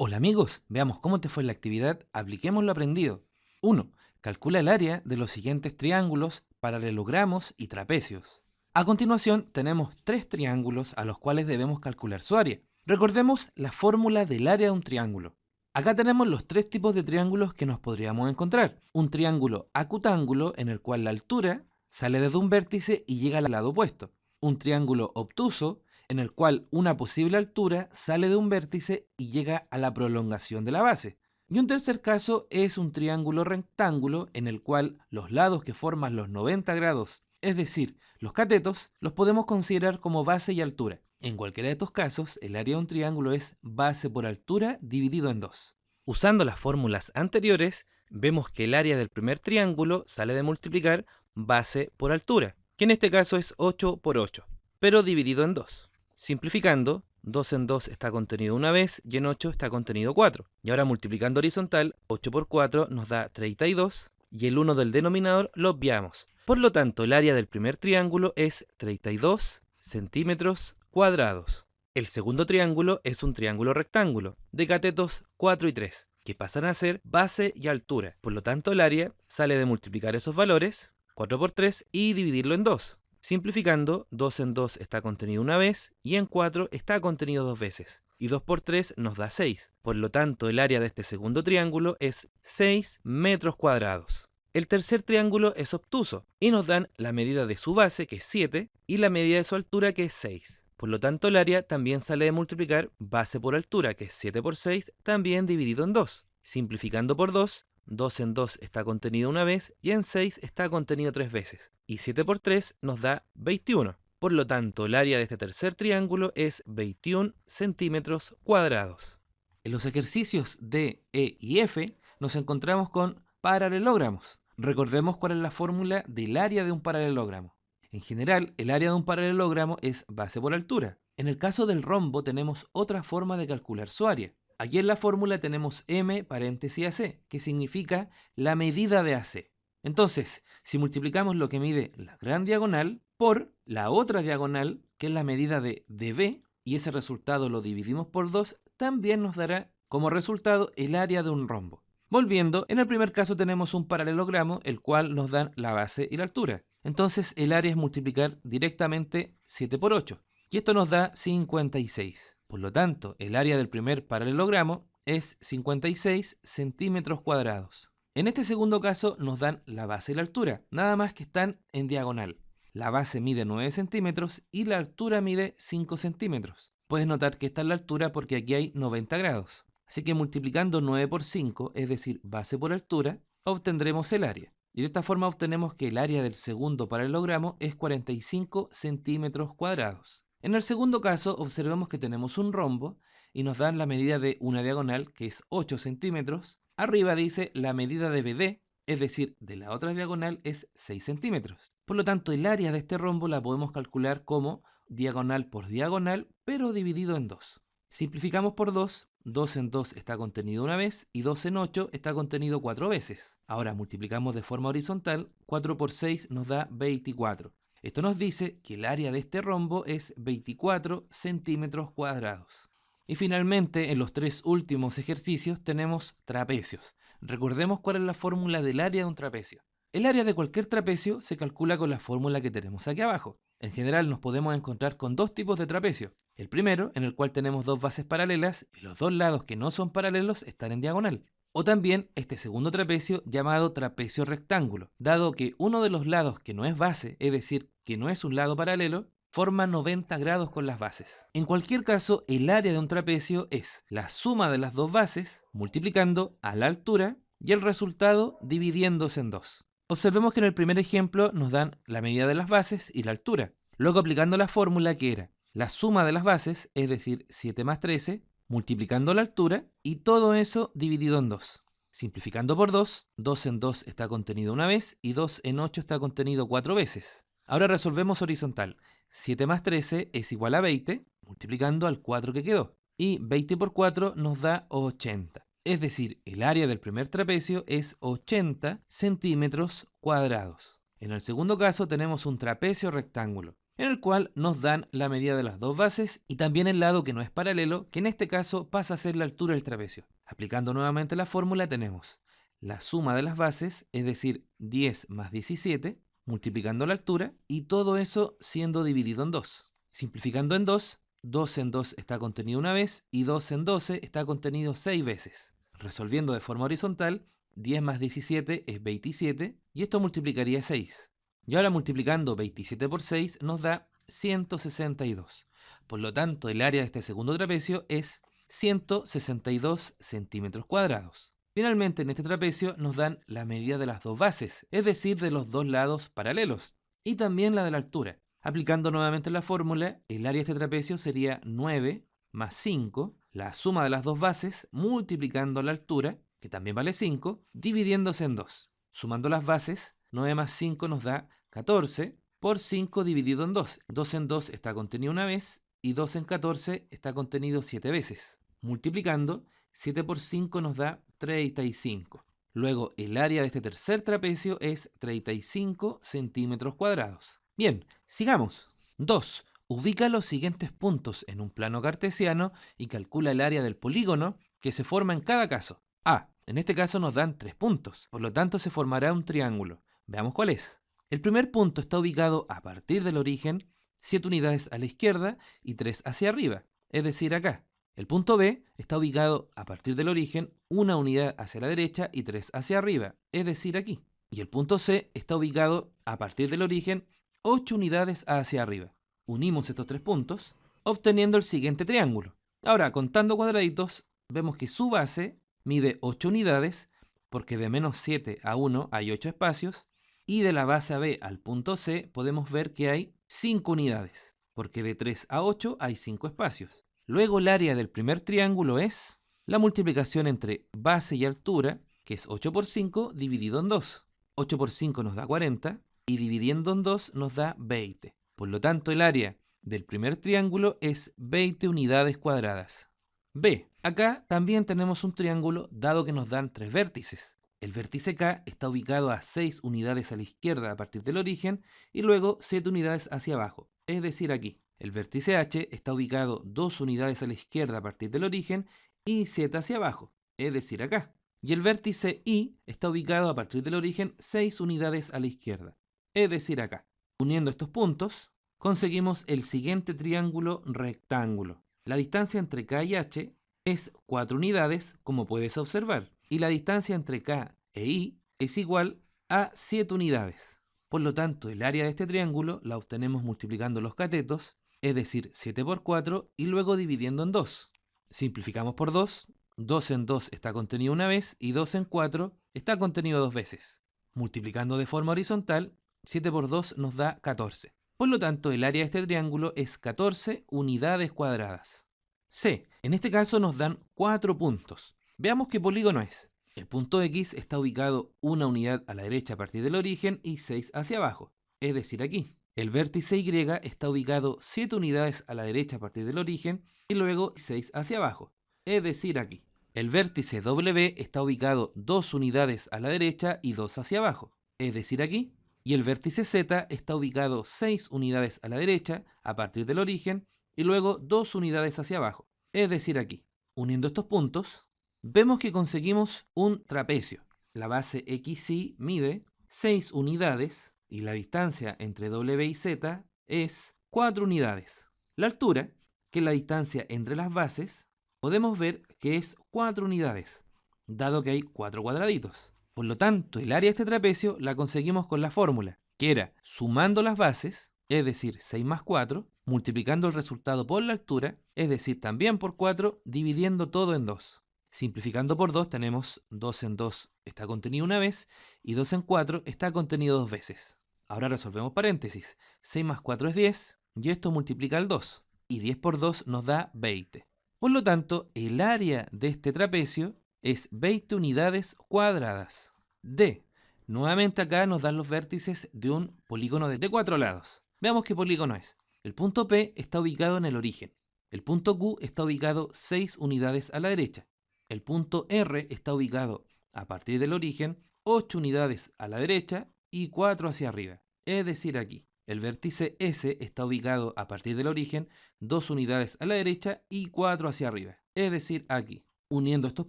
Hola amigos, veamos cómo te fue en la actividad, apliquemos lo aprendido. 1. Calcula el área de los siguientes triángulos, paralelogramos y trapecios. A continuación tenemos tres triángulos a los cuales debemos calcular su área. Recordemos la fórmula del área de un triángulo. Acá tenemos los tres tipos de triángulos que nos podríamos encontrar. Un triángulo acutángulo en el cual la altura sale desde un vértice y llega al lado opuesto. Un triángulo obtuso en el cual una posible altura sale de un vértice y llega a la prolongación de la base. Y un tercer caso es un triángulo rectángulo en el cual los lados que forman los 90 grados, es decir, los catetos, los podemos considerar como base y altura. En cualquiera de estos casos, el área de un triángulo es base por altura dividido en dos. Usando las fórmulas anteriores, vemos que el área del primer triángulo sale de multiplicar base por altura, que en este caso es 8 por 8, pero dividido en 2. Simplificando, 2 en 2 está contenido una vez y en 8 está contenido 4. Y ahora multiplicando horizontal, 8 por 4 nos da 32 y el 1 del denominador lo obviamos. Por lo tanto, el área del primer triángulo es 32 centímetros cuadrados. El segundo triángulo es un triángulo rectángulo de catetos 4 y 3, que pasan a ser base y altura. Por lo tanto, el área sale de multiplicar esos valores, 4 por 3, y dividirlo en 2. Simplificando, 2 en 2 está contenido una vez y en 4 está contenido dos veces. Y 2 por 3 nos da 6. Por lo tanto, el área de este segundo triángulo es 6 metros cuadrados. El tercer triángulo es obtuso y nos dan la medida de su base, que es 7, y la medida de su altura, que es 6. Por lo tanto, el área también sale de multiplicar base por altura, que es 7 por 6, también dividido en 2. Simplificando por 2, 2 en 2 está contenido una vez y en 6 está contenido 3 veces. Y 7 por 3 nos da 21. Por lo tanto, el área de este tercer triángulo es 21 centímetros cuadrados. En los ejercicios D, E y F nos encontramos con paralelogramos. Recordemos cuál es la fórmula del área de un paralelogramo. En general, el área de un paralelogramo es base por altura. En el caso del rombo tenemos otra forma de calcular su área. Aquí en la fórmula tenemos m paréntesis AC, que significa la medida de AC. Entonces, si multiplicamos lo que mide la gran diagonal por la otra diagonal, que es la medida de DB, y ese resultado lo dividimos por 2, también nos dará como resultado el área de un rombo. Volviendo, en el primer caso tenemos un paralelogramo, el cual nos da la base y la altura. Entonces el área es multiplicar directamente 7 por 8. Y esto nos da 56. Por lo tanto, el área del primer paralelogramo es 56 centímetros cuadrados. En este segundo caso nos dan la base y la altura, nada más que están en diagonal. La base mide 9 centímetros y la altura mide 5 centímetros. Puedes notar que esta es la altura porque aquí hay 90 grados. Así que multiplicando 9 por 5, es decir, base por altura, obtendremos el área. Y de esta forma obtenemos que el área del segundo paralelogramo es 45 centímetros cuadrados. En el segundo caso, observemos que tenemos un rombo y nos dan la medida de una diagonal, que es 8 centímetros. Arriba dice la medida de BD, es decir, de la otra diagonal es 6 centímetros. Por lo tanto, el área de este rombo la podemos calcular como diagonal por diagonal, pero dividido en 2. Simplificamos por 2, 2 en 2 está contenido una vez y 2 en 8 está contenido 4 veces. Ahora multiplicamos de forma horizontal, 4 por 6 nos da 24. Esto nos dice que el área de este rombo es 24 centímetros cuadrados. Y finalmente, en los tres últimos ejercicios tenemos trapecios. Recordemos cuál es la fórmula del área de un trapecio. El área de cualquier trapecio se calcula con la fórmula que tenemos aquí abajo. En general nos podemos encontrar con dos tipos de trapecio. El primero, en el cual tenemos dos bases paralelas y los dos lados que no son paralelos están en diagonal. O también este segundo trapecio llamado trapecio rectángulo, dado que uno de los lados que no es base, es decir, que no es un lado paralelo, forma 90 grados con las bases. En cualquier caso, el área de un trapecio es la suma de las dos bases multiplicando a la altura y el resultado dividiéndose en 2. Observemos que en el primer ejemplo nos dan la medida de las bases y la altura. Luego aplicando la fórmula que era la suma de las bases, es decir, 7 más 13, multiplicando la altura y todo eso dividido en 2. Simplificando por 2, 2 en 2 está contenido una vez y 2 en 8 está contenido 4 veces. Ahora resolvemos horizontal. 7 más 13 es igual a 20, multiplicando al 4 que quedó. Y 20 por 4 nos da 80. Es decir, el área del primer trapecio es 80 centímetros cuadrados. En el segundo caso tenemos un trapecio rectángulo. en el cual nos dan la medida de las dos bases y también el lado que no es paralelo, que en este caso pasa a ser la altura del trapecio. Aplicando nuevamente la fórmula tenemos la suma de las bases, es decir, 10 más 17, multiplicando la altura, y todo eso siendo dividido en 2. Simplificando en 2, 2 en 2 está contenido una vez y 2 en 12 está contenido 6 veces. Resolviendo de forma horizontal, 10 más 17 es 27 y esto multiplicaría 6. Y ahora multiplicando 27 por 6 nos da 162. Por lo tanto, el área de este segundo trapecio es 162 centímetros cuadrados. Finalmente, en este trapecio nos dan la medida de las dos bases, es decir, de los dos lados paralelos, y también la de la altura. Aplicando nuevamente la fórmula, el área de este trapecio sería 9 más 5, la suma de las dos bases, multiplicando la altura, que también vale 5, dividiéndose en 2. Sumando las bases, 9 más 5 nos da 14 por 5 dividido en 2. 2 en 2 está contenido una vez y 2 en 14 está contenido 7 veces. Multiplicando, 7 por 5 nos da 35. Luego, el área de este tercer trapecio es 35 centímetros cuadrados. Bien, sigamos. 2. Ubica los siguientes puntos en un plano cartesiano y calcula el área del polígono que se forma en cada caso. A. En este caso nos dan 3 puntos, por lo tanto se formará un triángulo. Veamos cuál es. El primer punto está ubicado a partir del origen 7 unidades a la izquierda y 3 hacia arriba, es decir, acá. El punto B está ubicado a partir del origen 1 unidad hacia la derecha y 3 hacia arriba, es decir, aquí. Y el punto C está ubicado a partir del origen 8 unidades hacia arriba. Unimos estos 3 puntos, obteniendo el siguiente triángulo. Ahora, contando cuadraditos, vemos que su base mide 8 unidades, porque de menos 7 a 1 hay 8 espacios, y de la base B al punto C podemos ver que hay 5 unidades, porque de 3 a 8 hay 5 espacios. Luego el área del primer triángulo es la multiplicación entre base y altura, que es 8 por 5 dividido en 2. 8 por 5 nos da 40 y dividiendo en 2 nos da 20. Por lo tanto, el área del primer triángulo es 20 unidades cuadradas. B. Acá también tenemos un triángulo dado que nos dan 3 vértices. El vértice K está ubicado a 6 unidades a la izquierda a partir del origen y luego 7 unidades hacia abajo, es decir, aquí. El vértice H está ubicado 2 unidades a la izquierda a partir del origen y 7 hacia abajo, es decir, acá. Y el vértice I está ubicado a partir del origen 6 unidades a la izquierda, es decir, acá. Uniendo estos puntos, conseguimos el siguiente triángulo rectángulo. La distancia entre K y H es 4 unidades, como puedes observar, y la distancia entre K e I es igual a 7 unidades. Por lo tanto, el área de este triángulo la obtenemos multiplicando los catetos, es decir, 7 por 4, y luego dividiendo en 2. Simplificamos por 2, 2 en 2 está contenido una vez, y 2 en 4 está contenido 2 veces. Multiplicando de forma horizontal, 7 por 2 nos da 14. Por lo tanto, el área de este triángulo es 14 unidades cuadradas. C. En este caso nos dan 4 puntos. Veamos qué polígono es. El punto X está ubicado una unidad a la derecha a partir del origen y 6 hacia abajo, es decir, aquí. El vértice Y está ubicado 7 unidades a la derecha a partir del origen y luego 6 hacia abajo, es decir, aquí. El vértice W está ubicado 2 unidades a la derecha y 2 hacia abajo, es decir, aquí. Y el vértice Z está ubicado 6 unidades a la derecha a partir del origen y luego 2 unidades hacia abajo, es decir, aquí. Uniendo estos puntos, vemos que conseguimos un trapecio. La base XY mide 6 unidades y la distancia entre W y Z es 4 unidades. La altura, que es la distancia entre las bases, podemos ver que es 4 unidades, dado que hay 4 cuadraditos. Por lo tanto, el área de este trapecio la conseguimos con la fórmula, que era sumando las bases, es decir, 6 más 4, multiplicando el resultado por la altura, es decir, también por 4, dividiendo todo en 2. Simplificando por 2 tenemos 2 en 2 está contenido una vez y 2 en 4 está contenido 2 veces. Ahora resolvemos paréntesis. 6 más 4 es 10 y esto multiplica el 2. Y 10 por 2 nos da 20. Por lo tanto, el área de este trapecio es 20 unidades cuadradas. D. Nuevamente acá nos dan los vértices de un polígono de 4 lados. Veamos qué polígono es. El punto P está ubicado en el origen. El punto Q está ubicado 6 unidades a la derecha. El punto R está ubicado a partir del origen 8 unidades a la derecha y 4 hacia arriba, es decir, aquí. El vértice S está ubicado a partir del origen 2 unidades a la derecha y 4 hacia arriba, es decir, aquí. Uniendo estos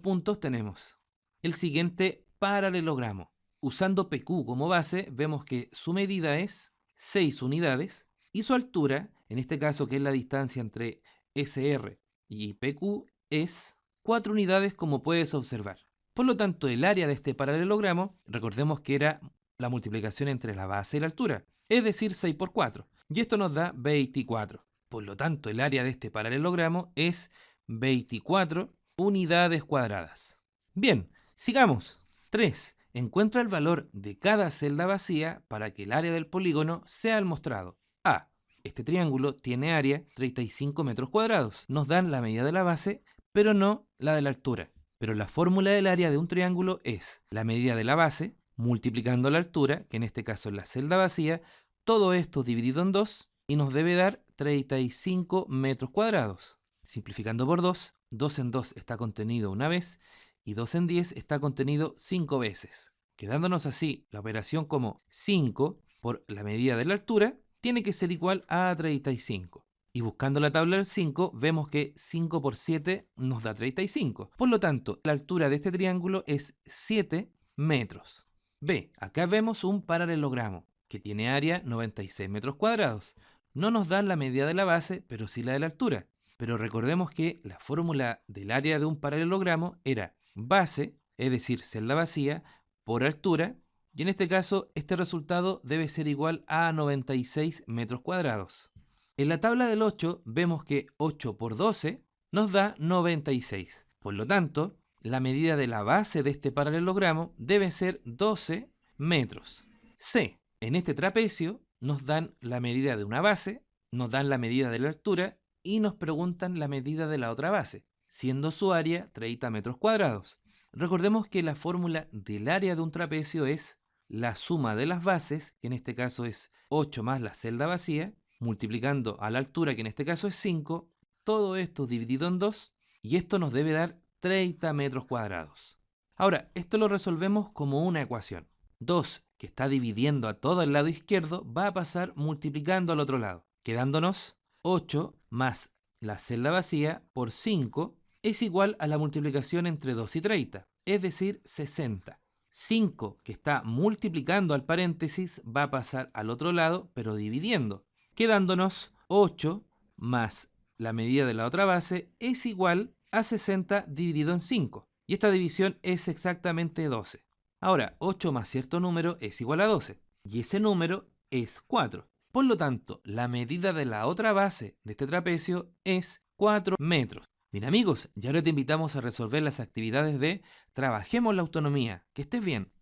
puntos tenemos el siguiente paralelogramo. Usando PQ como base, vemos que su medida es 6 unidades y su altura, en este caso que es la distancia entre SR y PQ, es 4 unidades como puedes observar. Por lo tanto, el área de este paralelogramo, recordemos que era la multiplicación entre la base y la altura, es decir, 6 por 4, y esto nos da 24. Por lo tanto, el área de este paralelogramo es 24 unidades cuadradas. Bien, sigamos. 3. Encuentra el valor de cada celda vacía para que el área del polígono sea el mostrado. A. Este triángulo tiene área 35 metros cuadrados. Nos dan la medida de la base, pero no la de la altura. Pero la fórmula del área de un triángulo es la medida de la base multiplicando la altura, que en este caso es la celda vacía, todo esto dividido en 2 y nos debe dar 35 metros cuadrados. Simplificando por 2, 2 en 2 está contenido una vez y 2 en 10 está contenido 5 veces. Quedándonos así la operación como 5 por la medida de la altura tiene que ser igual a 35. Y buscando la tabla del 5, vemos que 5 por 7 nos da 35. Por lo tanto, la altura de este triángulo es 7 metros. B. Acá vemos un paralelogramo que tiene área 96 metros cuadrados. No nos dan la medida de la base, pero sí la de la altura. Pero recordemos que la fórmula del área de un paralelogramo era base, es decir, celda vacía, por altura, y en este caso este resultado debe ser igual a 96 metros cuadrados. En la tabla del 8 vemos que 8 por 12 nos da 96. Por lo tanto, la medida de la base de este paralelogramo debe ser 12 metros. C. En este trapecio nos dan la medida de una base, nos dan la medida de la altura y nos preguntan la medida de la otra base, siendo su área 30 metros cuadrados. Recordemos que la fórmula del área de un trapecio es la suma de las bases, que en este caso es 8 más la celda vacía, multiplicando a la altura, que en este caso es 5, todo esto dividido en 2, y esto nos debe dar 30 metros cuadrados. Ahora, esto lo resolvemos como una ecuación. 2, que está dividiendo a todo el lado izquierdo, va a pasar multiplicando al otro lado, quedándonos 8 más la celda vacía por 5 es igual a la multiplicación entre 2 y 30, es decir, 60. 5, que está multiplicando al paréntesis, va a pasar al otro lado, pero dividiendo, quedándonos 8 más la medida de la otra base es igual a 60 dividido en 5. Y esta división es exactamente 12. Ahora, 8 más cierto número es igual a 12. Y ese número es 4. Por lo tanto, la medida de la otra base de este trapecio es 4 metros. Bien amigos, ya ahora te invitamos a resolver las actividades de Trabajemos la Autonomía. Que estés bien.